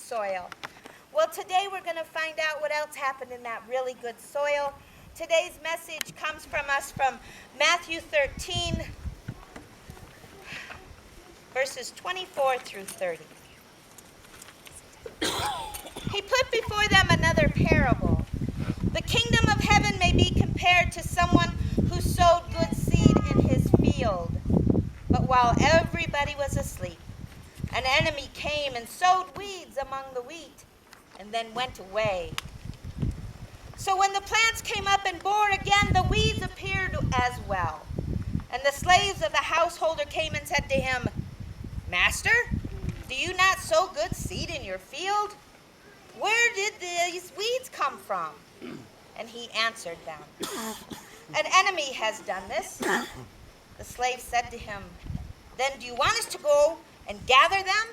soil. Well, today we're going to find out what else happened in that really good soil. Today's message comes from us from Matthew 13, verses 24 through 30. He put before them another parable. The kingdom of heaven may be compared to someone who sowed good seed in his field. But while everybody was asleep, an enemy came and sowed weeds among the wheat and then went away. So when the plants came up and bore again, the weeds appeared as well. And the slaves of the householder came and said to him, "Master, do you not sow good seed in your field? Where did these weeds come from?" And he answered them, "An enemy has done this." The slave said to him, "Then do you want us to go and gather them?"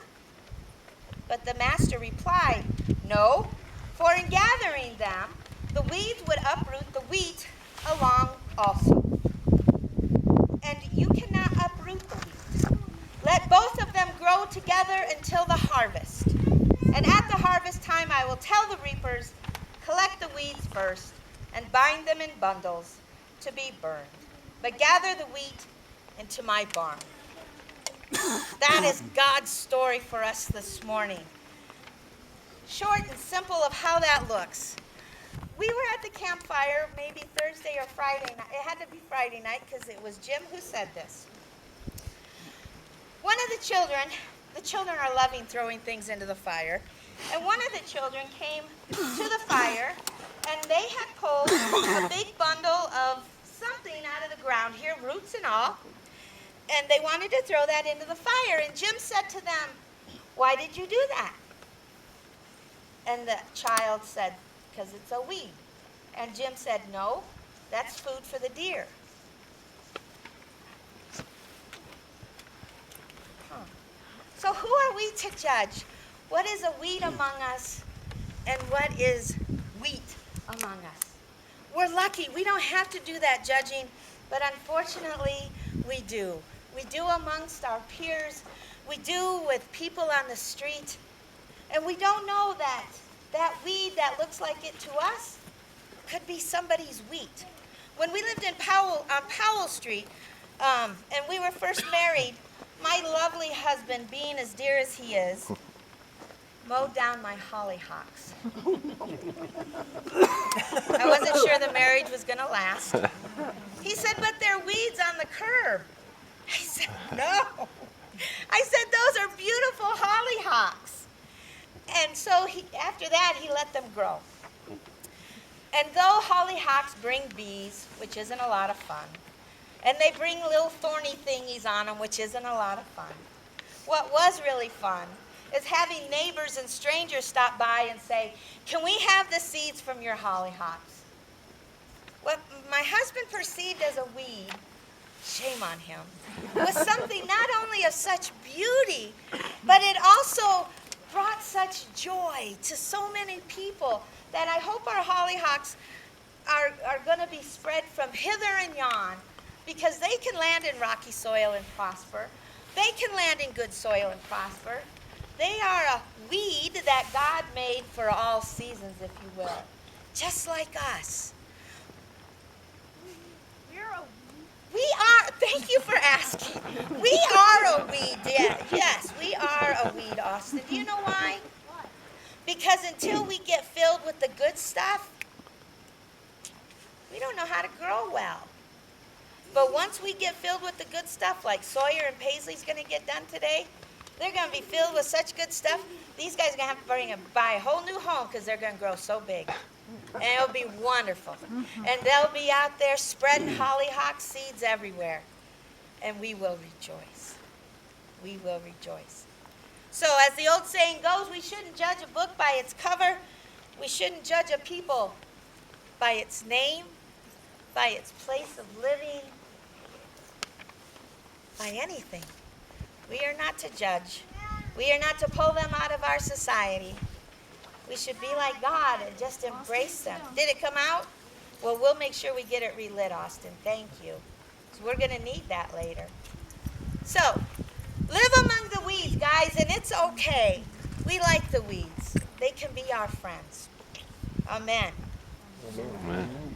But the master replied, "No, for in gathering them, the weeds would uproot the wheat along also. And you cannot uproot the wheat. Let both of them grow together until the harvest. And at the harvest time I will tell the reapers, collect the weeds first and bind them in bundles to be burned, but gather the wheat into my barn." That is God's story for us this morning. Short and simple of how that looks. We were at the campfire maybe Thursday or Friday night. It had to be Friday night because it was Jim who said this. One of the children are loving throwing things into the fire, and one of the children came to the fire and they had pulled a big bundle of something out of the ground here, roots and all, and they wanted to throw that into the fire. And Jim said to them, "Why did you do that?" And the child said, "Because it's a weed." And Jim said, "No, that's food for the deer." So who are we to judge? What is a weed among us and what is wheat among us? We're lucky. We don't have to do that judging, but unfortunately we do. We do amongst our peers. We do with people on the street. And we don't know that that weed that looks like it to us could be somebody's wheat. When we lived on Powell Street, and we were first married, my lovely husband, being as dear as he is, mowed down my hollyhocks. I wasn't sure the marriage was going to last. He said, "But there are weeds on the curb." I said, "No." I said, "Those are beautiful hollyhocks." And so after that, he let them grow. And though hollyhocks bring bees, which isn't a lot of fun, and they bring little thorny thingies on them, which isn't a lot of fun, what was really fun is having neighbors and strangers stop by and say, "Can we have the seeds from your hollyhocks?" What my husband perceived as a weed, shame on him, was something not only of such beauty, but it also brought such joy to so many people that I hope our hollyhocks are going to be spread from hither and yon, because they can land in rocky soil and prosper. They can land in good soil and prosper. They are a weed that God made for all seasons, if you will, just like us. We are, thank you for asking. We are a weed, yes, we are a weed, Austin. Do you know why? Because until we get filled with the good stuff, we don't know how to grow well. But once we get filled with the good stuff, like Sawyer and Paisley's going to get done today, they're going to be filled with such good stuff, these guys are going to have to buy a whole new home because they're going to grow so big. And it'll be wonderful. And they'll be out there spreading hollyhock seeds everywhere. And we will rejoice. We will rejoice. So as the old saying goes, we shouldn't judge a book by its cover. We shouldn't judge a people by its name, by its place of living, by anything. We are not to judge. We are not to pull them out of our society. We should be like God and just embrace them. Did it come out? Well, we'll make sure we get it relit, Austin. Thank you. So we're going to need that later. So, live among the weeds, guys, and it's okay. We like the weeds. They can be our friends. Amen. Amen.